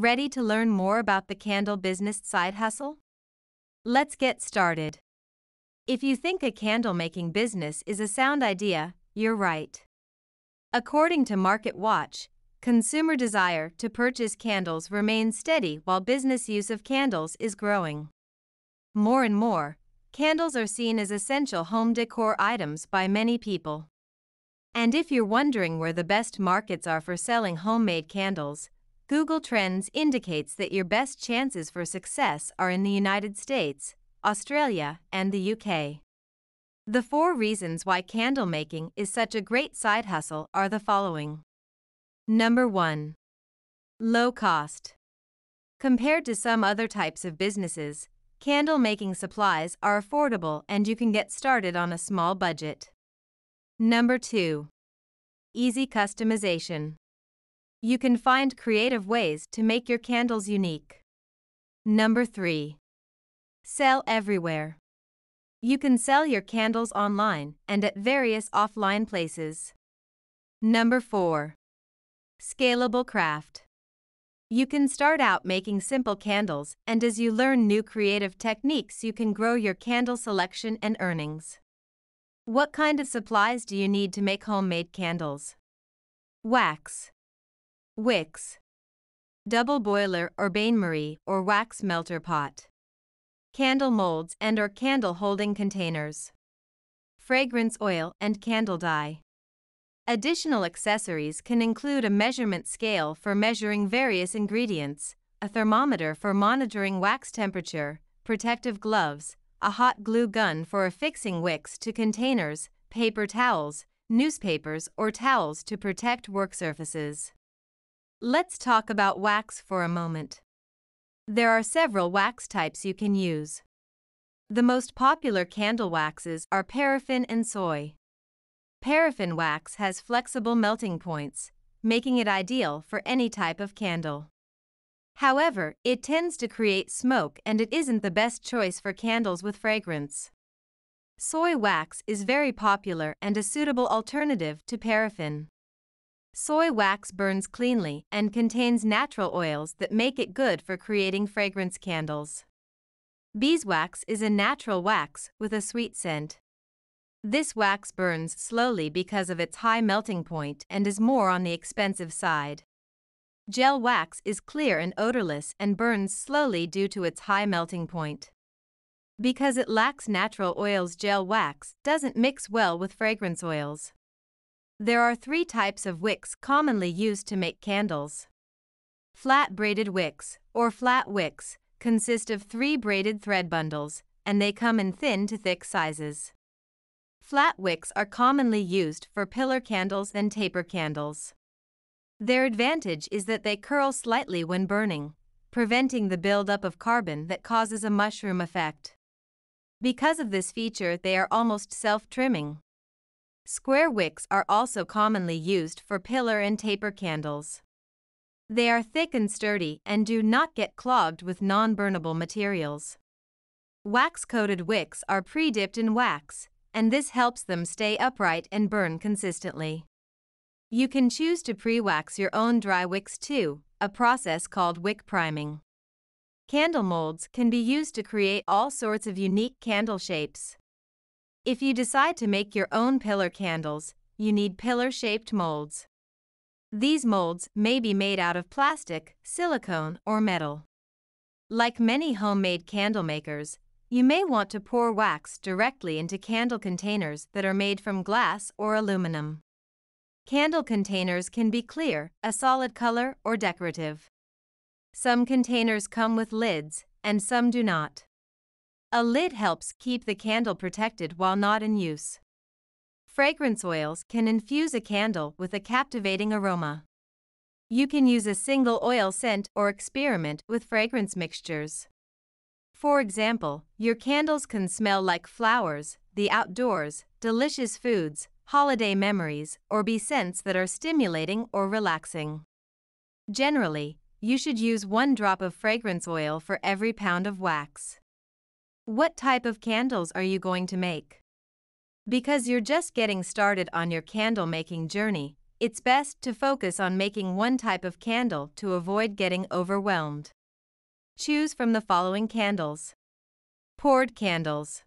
Ready to learn more about the candle business side hustle? Let's get started. If you think a candle making business is a sound idea, you're right. According to Market Watch, consumer desire to purchase candles remains steady while business use of candles is growing. More and more, candles are seen as essential home decor items by many people. And if you're wondering where the best markets are for selling homemade candles, Google Trends indicates that your best chances for success are in the United States, Australia, and the UK. The 4 reasons why candle making is such a great side hustle are the following. Number 1. Low cost. Compared to some other types of businesses, candle making supplies are affordable and you can get started on a small budget. Number 2. Easy customization. You can find creative ways to make your candles unique. Number 3. Sell everywhere. You can sell your candles online and at various offline places. Number 4. Scalable craft. You can start out making simple candles, and as you learn new creative techniques, you can grow your candle selection and earnings. What kind of supplies do you need to make homemade candles? Wax, wicks, double boiler or bain-marie or wax melter pot, candle molds and or candle holding containers, fragrance oil and candle dye. Additional accessories can include a measurement scale for measuring various ingredients, a thermometer for monitoring wax temperature, protective gloves, a hot glue gun for affixing wicks to containers, paper towels, newspapers or towels to protect work surfaces. Let's talk about wax for a moment. There are several wax types you can use. The most popular candle waxes are paraffin and soy. Paraffin wax has flexible melting points, making it ideal for any type of candle. However, it tends to create smoke and it isn't the best choice for candles with fragrance. Soy wax is very popular and a suitable alternative to paraffin. Soy wax burns cleanly and contains natural oils that make it good for creating fragrance candles. Beeswax is a natural wax with a sweet scent. This wax burns slowly because of its high melting point and is more on the expensive side. Gel wax is clear and odorless and burns slowly due to its high melting point. Because it lacks natural oils, gel wax doesn't mix well with fragrance oils. There are 3 types of wicks commonly used to make candles. Flat braided wicks, or flat wicks, consist of 3 braided thread bundles, and they come in thin to thick sizes. Flat wicks are commonly used for pillar candles and taper candles. Their advantage is that they curl slightly when burning, preventing the buildup of carbon that causes a mushroom effect. Because of this feature, they are almost self-trimming. Square wicks are also commonly used for pillar and taper candles. They are thick and sturdy and do not get clogged with non-burnable materials. Wax-coated wicks are pre-dipped in wax, and this helps them stay upright and burn consistently. You can choose to pre-wax your own dry wicks too, a process called wick priming. Candle molds can be used to create all sorts of unique candle shapes. If you decide to make your own pillar candles, you need pillar-shaped molds. These molds may be made out of plastic, silicone, or metal. Like many homemade candle makers, you may want to pour wax directly into candle containers that are made from glass or aluminum. Candle containers can be clear, a solid color, or decorative. Some containers come with lids, and some do not. A lid helps keep the candle protected while not in use. Fragrance oils can infuse a candle with a captivating aroma. You can use a single oil scent or experiment with fragrance mixtures. For example, your candles can smell like flowers, the outdoors, delicious foods, holiday memories, or be scents that are stimulating or relaxing. Generally, you should use 1 drop of fragrance oil for every pound of wax. What type of candles are you going to make? Because you're just getting started on your candle making journey, It's best to focus on making one type of candle to avoid getting overwhelmed. Choose from the following candles. Poured candles.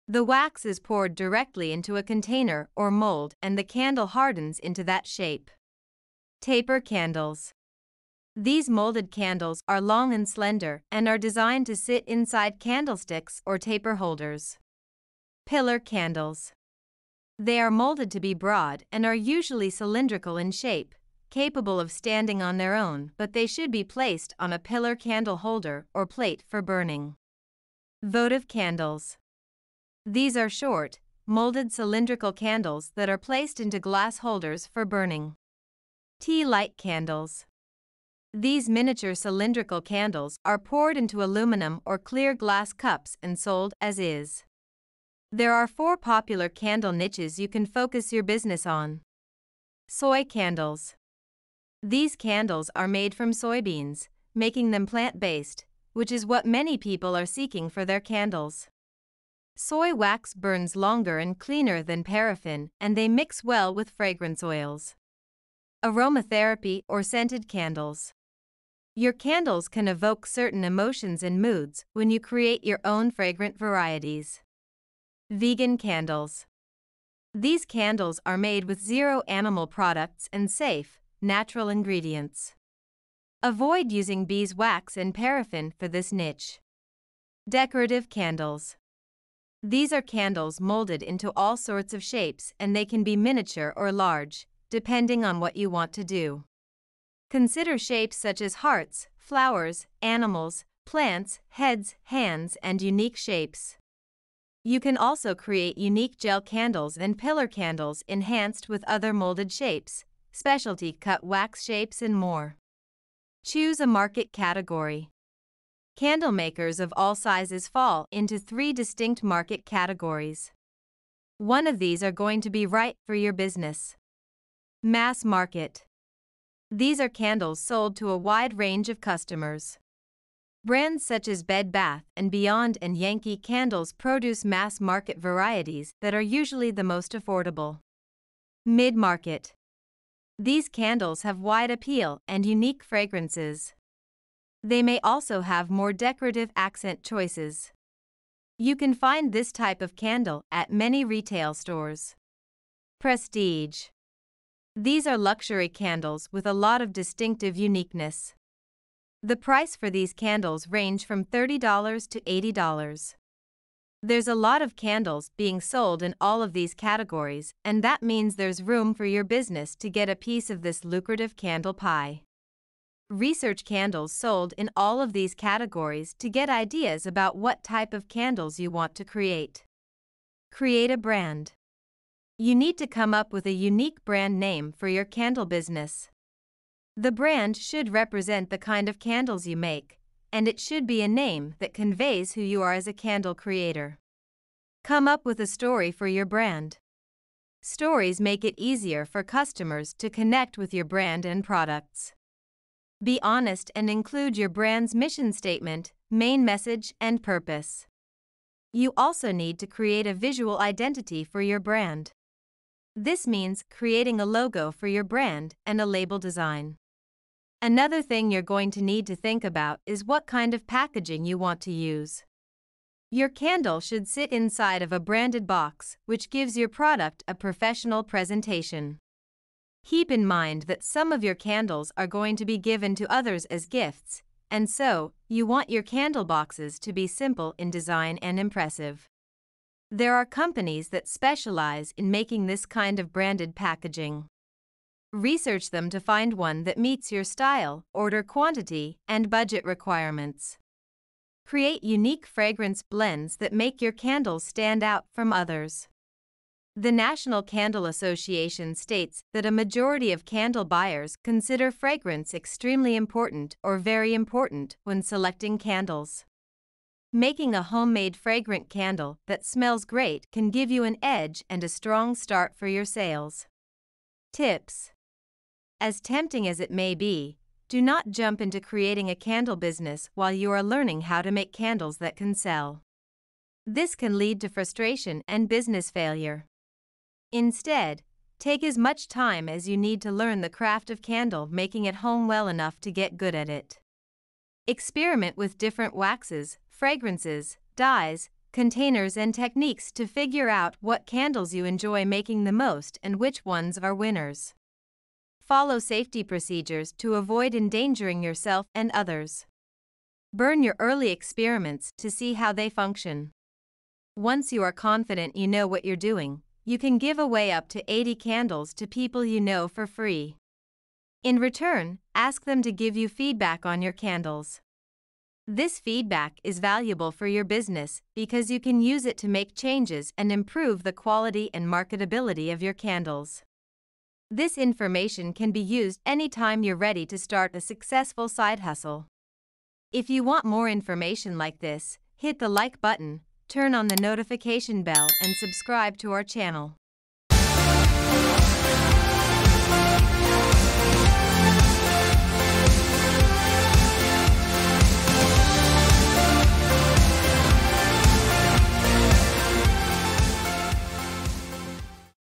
The wax is poured directly into a container or mold and the candle hardens into that shape. Taper candles. These molded candles are long and slender and are designed to sit inside candlesticks or taper holders. Pillar candles. They are molded to be broad and are usually cylindrical in shape, capable of standing on their own, but they should be placed on a pillar candle holder or plate for burning. Votive candles. These are short, molded cylindrical candles that are placed into glass holders for burning. Tea light candles. These miniature cylindrical candles are poured into aluminum or clear glass cups and sold as is. There are 4 popular candle niches you can focus your business on. Soy candles. These candles are made from soybeans, making them plant-based, which is what many people are seeking for their candles. Soy wax burns longer and cleaner than paraffin, and they mix well with fragrance oils. Aromatherapy or scented candles. Your candles can evoke certain emotions and moods when you create your own fragrant varieties. Vegan candles. These candles are made with zero animal products and safe, natural ingredients. Avoid using beeswax and paraffin for this niche. Decorative candles. These are candles molded into all sorts of shapes and they can be miniature or large, depending on what you want to do. Consider shapes such as hearts, flowers, animals, plants, heads, hands, and unique shapes. You can also create unique gel candles and pillar candles enhanced with other molded shapes, specialty cut wax shapes, and more. Choose a market category. Candle makers of all sizes fall into 3 distinct market categories. One of these are going to be right for your business. Mass market. These are candles sold to a wide range of customers. Brands such as Bed Bath & Beyond and Yankee Candles produce mass market varieties that are usually the most affordable. Mid-market. These candles have wide appeal and unique fragrances. They may also have more decorative accent choices. You can find this type of candle at many retail stores. Prestige. These are luxury candles with a lot of distinctive uniqueness. The price for these candles range from $30 to $80. There's a lot of candles being sold in all of these categories, and that means there's room for your business to get a piece of this lucrative candle pie. Research candles sold in all of these categories to get ideas about what type of candles you want to create. Create a brand. You need to come up with a unique brand name for your candle business. The brand should represent the kind of candles you make, and it should be a name that conveys who you are as a candle creator. Come up with a story for your brand. Stories make it easier for customers to connect with your brand and products. Be honest and include your brand's mission statement, main message, and purpose. You also need to create a visual identity for your brand. This means creating a logo for your brand and a label design. Another thing you're going to need to think about is what kind of packaging you want to use. Your candle should sit inside of a branded box, which gives your product a professional presentation. Keep in mind that some of your candles are going to be given to others as gifts, and so, you want your candle boxes to be simple in design and impressive. There are companies that specialize in making this kind of branded packaging. Research them to find one that meets your style, order quantity, and budget requirements. Create unique fragrance blends that make your candles stand out from others. The National Candle Association states that a majority of candle buyers consider fragrance extremely important or very important when selecting candles. Making a homemade fragrant candle that smells great can give you an edge and a strong start for your sales. Tips. As tempting as it may be, do not jump into creating a candle business while you are learning how to make candles that can sell. This can lead to frustration and business failure. Instead, take as much time as you need to learn the craft of candle making at home well enough to get good at it. Experiment with different waxes, fragrances, dyes, containers and techniques to figure out what candles you enjoy making the most and which ones are winners. Follow safety procedures to avoid endangering yourself and others. Burn your early experiments to see how they function. Once you are confident you know what you're doing, you can give away up to 80 candles to people you know for free. In return, ask them to give you feedback on your candles. This feedback is valuable for your business because you can use it to make changes and improve the quality and marketability of your candles. This information can be used anytime you're ready to start a successful side hustle. If you want more information like this, hit the like button, turn on the notification bell and subscribe to our channel.